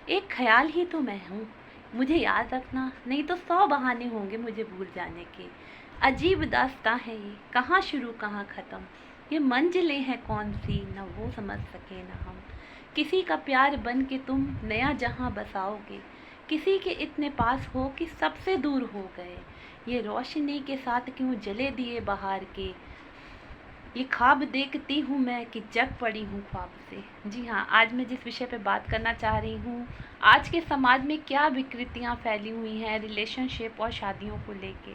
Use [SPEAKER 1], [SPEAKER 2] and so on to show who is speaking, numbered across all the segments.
[SPEAKER 1] एक ख्याल ही तो मैं हूँ, मुझे याद रखना, नहीं तो 100 बहाने होंगे मुझे भूल जाने के। अजीब दास्तां है ये, कहाँ शुरू कहाँ ख़त्म। ये मंजिलें हैं कौन सी, न वो समझ सके न हम। किसी का प्यार बन के तुम नया जहाँ बसाओगे, किसी के इतने पास हो कि सबसे दूर हो गए। ये रोशनी के साथ क्यों जले दिए बाहर के, ये ख्वाब देखती हूँ मैं कि जग पड़ी हूँ ख्वाब से। जी हाँ, आज मैं जिस विषय पे बात करना चाह रही हूँ, आज के समाज में क्या विकृतियाँ फैली हुई हैं रिलेशनशिप और शादियों को लेके।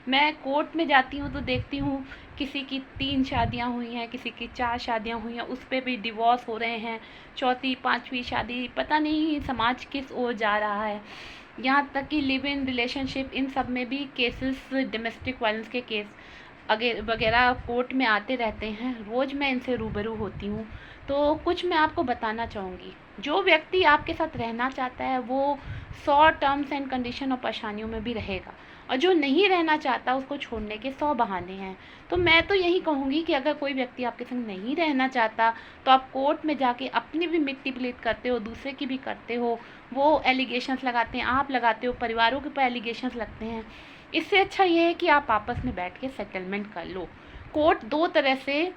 [SPEAKER 1] मैं कोर्ट में जाती हूँ तो देखती हूँ किसी की 3 शादियाँ हुई हैं, किसी की 4 शादियाँ हुई हैं, उस पे भी डिवोर्स हो रहे हैं। चौथी 5वीं शादी, पता नहीं समाज किस ओर जा रहा है। यहाँ तक कि लिव इन रिलेशनशिप, इन सब में भी केसेस, डोमेस्टिक वायलेंस के केस वगैरह कोर्ट में आते रहते हैं। रोज़ मैं इनसे रूबरू होती हूँ। तो कुछ मैं आपको बताना चाहूँगी। जो व्यक्ति आपके साथ रहना चाहता है वो 100 टर्म्स एंड कंडीशन और परेशानियों में भी रहेगा, और जो नहीं रहना चाहता उसको छोड़ने के 100 बहाने हैं। तो मैं तो यही कहूँगी कि अगर कोई व्यक्ति आपके संग नहीं रहना चाहता तो आप कोर्ट में जाके अपनी भी मिट्टी प्लीत करते हो, दूसरे की भी करते हो। वो एलिगेशंस लगाते हैं, आप लगाते हो, परिवारों के ऊपर एलिगेशंस लगते हैं। इससे अच्छा ये है कि आप आपस में बैठ के सेटलमेंट कर लो। कोर्ट 2 तरह से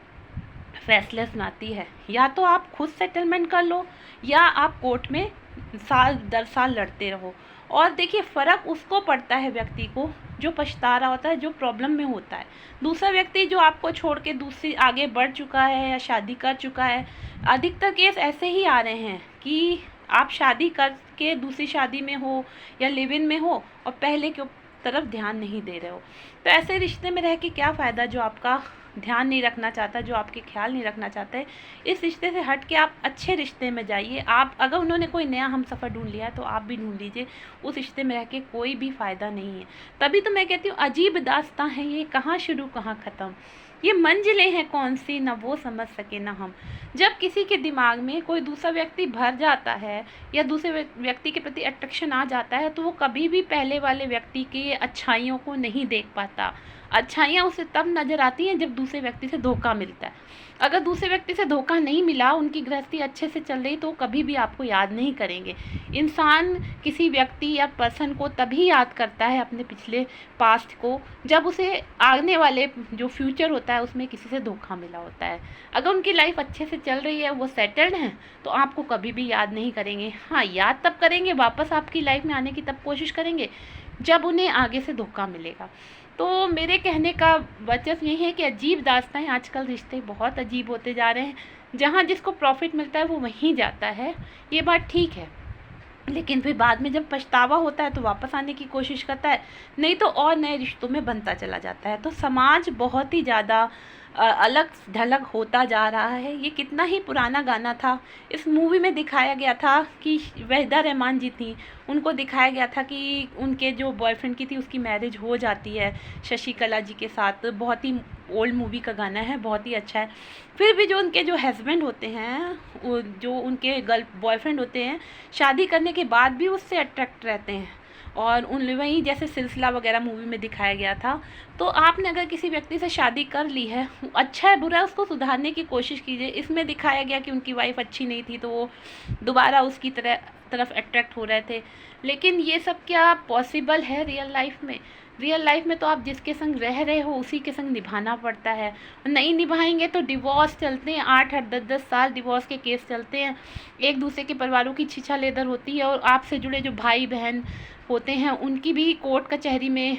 [SPEAKER 1] फैसले सुनाती है, या तो आप खुद सेटलमेंट कर लो या आप कोर्ट में साल दर साल लड़ते रहो। और देखिए, फ़र्क उसको पड़ता है व्यक्ति को जो पछता रहा होता है, जो प्रॉब्लम में होता है। दूसरा व्यक्ति जो आपको छोड़ के दूसरी आगे बढ़ चुका है या शादी कर चुका है, अधिकतर केस ऐसे ही आ रहे हैं कि आप शादी करके दूसरी शादी में हो या लिव इन में हो और पहले के तरफ ध्यान नहीं दे रहे हो। तो ऐसे रिश्ते में रह के क्या फ़ायदा जो आपका ध्यान नहीं रखना चाहता, जो आपके ख्याल नहीं रखना चाहता है। इस रिश्ते से हट के आप अच्छे रिश्ते में जाइए। आप अगर उन्होंने कोई नया हमसफ़र ढूंढ लिया है तो आप भी ढूंढ लीजिए। उस रिश्ते में रह के कोई भी फ़ायदा नहीं है। तभी तो मैं कहती हूँ अजीब दास्तां है ये, कहाँ शुरू कहाँ ख़त्म। ये मंजिलें हैं कौन सी, न वो समझ सके न हम। जब किसी के दिमाग में कोई दूसरा व्यक्ति भर जाता है या दूसरे व्यक्ति के प्रति अट्रैक्शन आ जाता है तो वो कभी भी पहले वाले व्यक्ति की अच्छाइयों को नहीं देख पाता। अच्छाइयाँ उसे तब नज़र आती हैं जब दूसरे व्यक्ति से धोखा मिलता है। अगर दूसरे व्यक्ति से धोखा नहीं मिला, उनकी गृहस्थी अच्छे से चल रही, तो कभी भी आपको याद नहीं करेंगे। इंसान किसी व्यक्ति या पर्सन को तभी याद करता है, अपने पिछले पास्ट को, जब उसे आने वाले जो फ्यूचर होता है उसमें किसी से धोखा मिला होता है। अगर उनकी लाइफ अच्छे से चल रही है, वो सेटल्ड हैं, तो आपको कभी भी याद नहीं करेंगे। हाँ, याद तब करेंगे, वापस आपकी लाइफ में आने की तब कोशिश करेंगे जब उन्हें आगे से धोखा मिलेगा। तो मेरे कहने का वचन यही है कि अजीब दास्तां हैं। आजकल रिश्ते बहुत अजीब होते जा रहे हैं। जहाँ जिसको प्रॉफिट मिलता है वो वहीं जाता है, ये बात ठीक है। लेकिन फिर बाद में जब पछतावा होता है तो वापस आने की कोशिश करता है, नहीं तो और नए रिश्तों में बनता चला जाता है। तो समाज बहुत ही ज़्यादा अलग ढलग होता जा रहा है। ये कितना ही पुराना गाना था, इस मूवी में दिखाया गया था कि वहीदा रहमान जी थी, उनको दिखाया गया था कि उनके जो बॉयफ्रेंड की थी उसकी मैरिज हो जाती है शशि कला जी के साथ। बहुत ही ओल्ड मूवी का गाना है, बहुत ही अच्छा है। फिर भी जो उनके जो हस्बैंड होते हैं, जो उनके गर्ल बॉयफ्रेंड होते हैं, शादी करने के बाद भी उससे अट्रैक्ट रहते हैं। और उन वहीं जैसे सिलसिला वगैरह मूवी में दिखाया गया था। तो आपने अगर किसी व्यक्ति से शादी कर ली है, अच्छा है बुरा है, उसको सुधारने की कोशिश कीजिए। इसमें दिखाया गया कि उनकी वाइफ अच्छी नहीं थी तो वो दोबारा उसकी तरफ अट्रैक्ट हो रहे थे। लेकिन ये सब क्या पॉसिबल है रियल लाइफ में? रियल लाइफ में तो आप जिसके संग रह रहे हो उसी के संग निभाना पड़ता है। नहीं निभाएंगे तो डिवोर्स चलते हैं, 8-8 10-10 साल डिवोर्स के केस चलते हैं। एक दूसरे के परिवारों की छीछा-लेदर होती है, और आपसे जुड़े जो भाई बहन होते हैं उनकी भी कोर्ट कचहरी में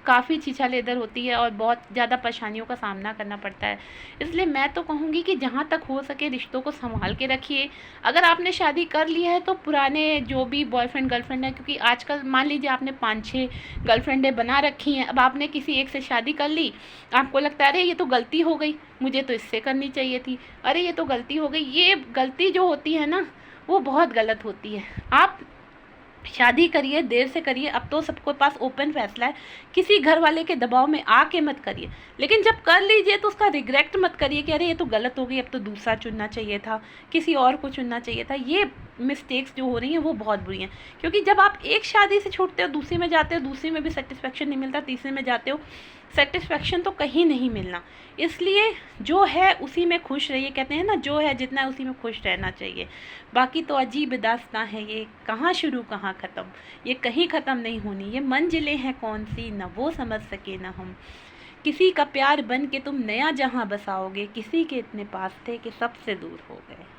[SPEAKER 1] काफ़ी छीछा-लेदर होती है और बहुत ज़्यादा परेशानियों का सामना करना पड़ता है। इसलिए मैं तो कहूँगी कि जहाँ तक हो सके रिश्तों को सँभाल के रखिए। अगर आपने शादी कर ली है तो पुराने जो भी बॉयफ्रेंड गर्लफ्रेंड है, क्योंकि आजकल मान लीजिए आपने 5-6 गर्लफ्रेंडें बना रखी हैं, अब आपने किसी एक से शादी कर ली, आपको लगता है अरे ये तो गलती हो गई, मुझे तो इससे करनी चाहिए थी, अरे ये तो गलती हो गई। ये गलती जो होती है ना, वो बहुत गलत होती है। आप शादी करिए, देर से करिए, अब तो सबके पास ओपन फैसला है, किसी घर वाले के दबाव में आके मत करिए। लेकिन जब कर लीजिए तो उसका रिग्रेट मत करिए कि अरे ये तो गलत हो गई, अब तो दूसरा चुनना चाहिए था, किसी और को चुनना चाहिए था। ये मिस्टेक्स जो हो रही हैं वो बहुत बुरी हैं। क्योंकि जब आप एक शादी से छूटते हो, दूसरी में जाते हो, दूसरी में भी सेटिस्फेक्शन नहीं मिलता, तीसरी में जाते हो, सेटिस्फेक्शन तो कहीं नहीं मिलना। इसलिए जो है उसी में खुश रहिए। कहते हैं ना, जो है जितना है उसी में खुश रहना चाहिए। बाकी तो अजीब दास्तां है ये, कहाँ शुरू कहाँ ख़त्म, ये कहीं ख़त्म नहीं होनी। ये मंजिलें हैं कौन सी, न वो समझ सके न हम। किसी का प्यार बन के तुम नया जहाँ बसाओगे, किसी के इतने पास थे कि सबसे दूर हो गए।